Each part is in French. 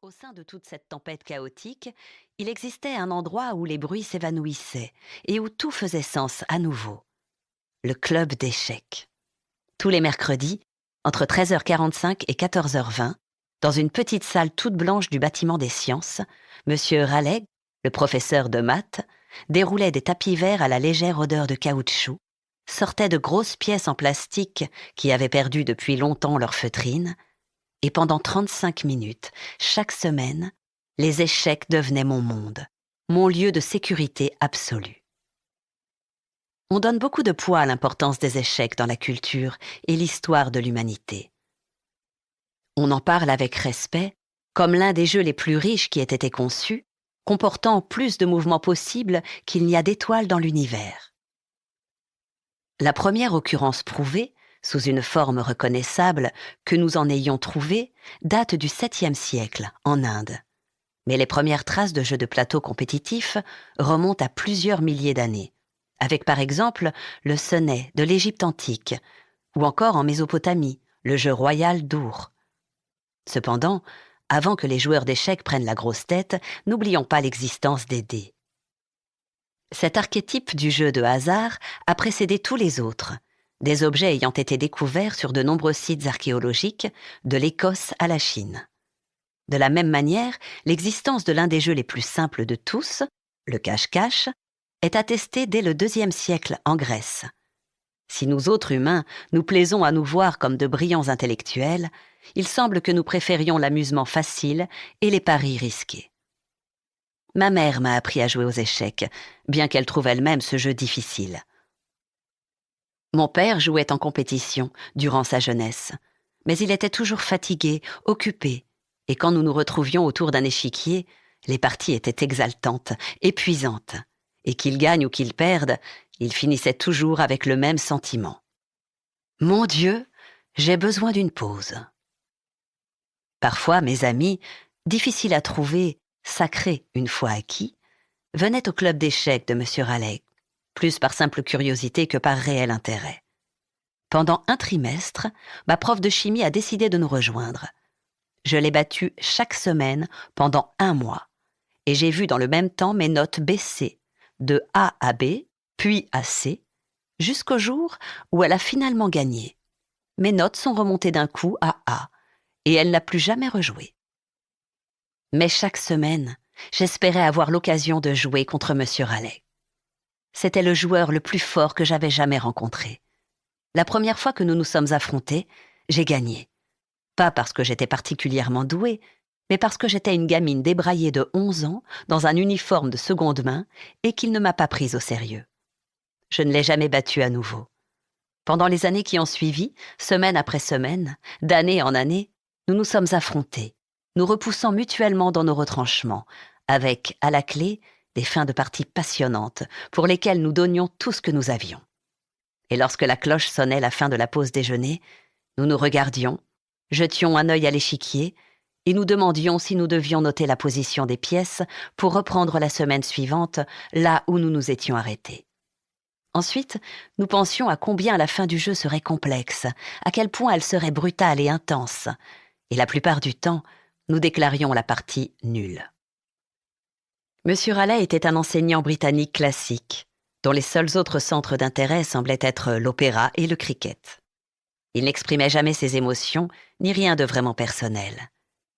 Au sein de toute cette tempête chaotique, il existait un endroit où les bruits s'évanouissaient et où tout faisait sens à nouveau. Le club d'échecs. Tous les mercredis, entre 13h45 et 14h20, dans une petite salle toute blanche du bâtiment des sciences, Monsieur Raleigh, le professeur de maths, déroulait des tapis verts à la légère odeur de caoutchouc, sortait de grosses pièces en plastique qui avaient perdu depuis longtemps leur feutrine, et pendant 35 minutes, chaque semaine, les échecs devenaient mon monde, mon lieu de sécurité absolue. On donne beaucoup de poids à l'importance des échecs dans la culture et l'histoire de l'humanité. On en parle avec respect, comme l'un des jeux les plus riches qui ait été conçu, comportant plus de mouvements possibles qu'il n'y a d'étoiles dans l'univers. La première occurrence prouvée, sous une forme reconnaissable, que nous en ayons trouvée, date du 7e siècle, en Inde. Mais les premières traces de jeux de plateau compétitifs remontent à plusieurs milliers d'années, avec par exemple le sonnet de l'Égypte antique, ou encore en Mésopotamie, le jeu royal d'Our. Cependant, avant que les joueurs d'échecs prennent la grosse tête, n'oublions pas l'existence des dés. Cet archétype du jeu de hasard a précédé tous les autres, des objets ayant été découverts sur de nombreux sites archéologiques, de l'Écosse à la Chine. De la même manière, l'existence de l'un des jeux les plus simples de tous, le cache-cache, est attestée dès le IIe siècle en Grèce. Si nous autres humains nous plaisons à nous voir comme de brillants intellectuels, il semble que nous préférions l'amusement facile et les paris risqués. Ma mère m'a appris à jouer aux échecs, bien qu'elle trouve elle-même ce jeu difficile. Mon père jouait en compétition durant sa jeunesse, mais il était toujours fatigué, occupé, et quand nous nous retrouvions autour d'un échiquier, les parties étaient exaltantes, épuisantes, et qu'il gagne ou qu'il perde, il finissait toujours avec le même sentiment. Mon Dieu, j'ai besoin d'une pause. Parfois, mes amis, difficiles à trouver, sacrés une fois acquis, venaient au club d'échecs de M. Raleigh, plus par simple curiosité que par réel intérêt. Pendant un trimestre, ma prof de chimie a décidé de nous rejoindre. Je l'ai battue chaque semaine pendant 1 mois, et j'ai vu dans le même temps mes notes baisser, de A à B, puis à C, jusqu'au jour où elle a finalement gagné. Mes notes sont remontées d'un coup à A, et elle n'a plus jamais rejoué. Mais chaque semaine, j'espérais avoir l'occasion de jouer contre M. Raleigh. C'était le joueur le plus fort que j'avais jamais rencontré. La première fois que nous nous sommes affrontés, j'ai gagné. Pas parce que j'étais particulièrement douée, mais parce que j'étais une gamine débraillée de 11 ans, dans un uniforme de seconde main, et qu'il ne m'a pas prise au sérieux. Je ne l'ai jamais battu à nouveau. Pendant les années qui ont suivi, semaine après semaine, d'année en année, nous nous sommes affrontés, nous repoussant mutuellement dans nos retranchements, avec, à la clé, des fins de partie passionnantes, pour lesquelles nous donnions tout ce que nous avions. Et lorsque la cloche sonnait la fin de la pause déjeuner, nous nous regardions, jetions un œil à l'échiquier, et nous demandions si nous devions noter la position des pièces pour reprendre la semaine suivante là où nous nous étions arrêtés. Ensuite, nous pensions à combien la fin du jeu serait complexe, à quel point elle serait brutale et intense, et la plupart du temps, nous déclarions la partie nulle. Monsieur Raleigh était un enseignant britannique classique, dont les seuls autres centres d'intérêt semblaient être l'opéra et le cricket. Il n'exprimait jamais ses émotions, ni rien de vraiment personnel.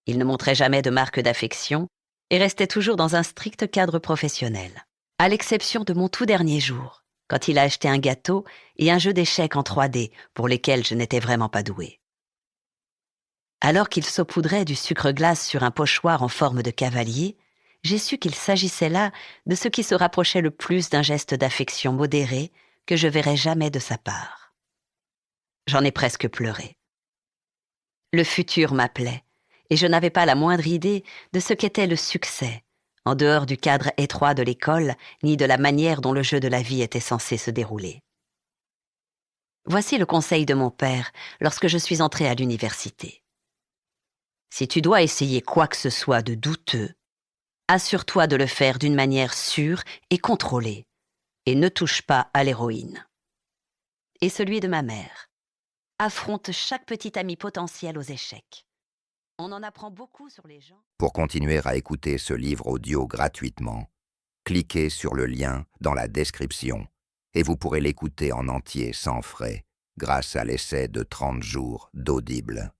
Il ne montrait jamais de marque d'affection et restait toujours dans un strict cadre professionnel. À l'exception de mon tout dernier jour, quand il a acheté un gâteau et un jeu d'échecs en 3D pour lesquels je n'étais vraiment pas douée. Alors qu'il saupoudrait du sucre glace sur un pochoir en forme de cavalier, j'ai su qu'il s'agissait là de ce qui se rapprochait le plus d'un geste d'affection modéré que je verrais jamais de sa part. J'en ai presque pleuré. Le futur m'appelait, et je n'avais pas la moindre idée de ce qu'était le succès, en dehors du cadre étroit de l'école, ni de la manière dont le jeu de la vie était censé se dérouler. Voici le conseil de mon père lorsque je suis entrée à l'université. Si tu dois essayer quoi que ce soit de douteux, assure-toi de le faire d'une manière sûre et contrôlée, et ne touche pas à l'héroïne. Et celui de ma mère. Affronte chaque petit ami potentiel aux échecs. On en apprend beaucoup sur les gens. Pour continuer à écouter ce livre audio gratuitement, cliquez sur le lien dans la description et vous pourrez l'écouter en entier sans frais grâce à l'essai de 30 jours d'Audible.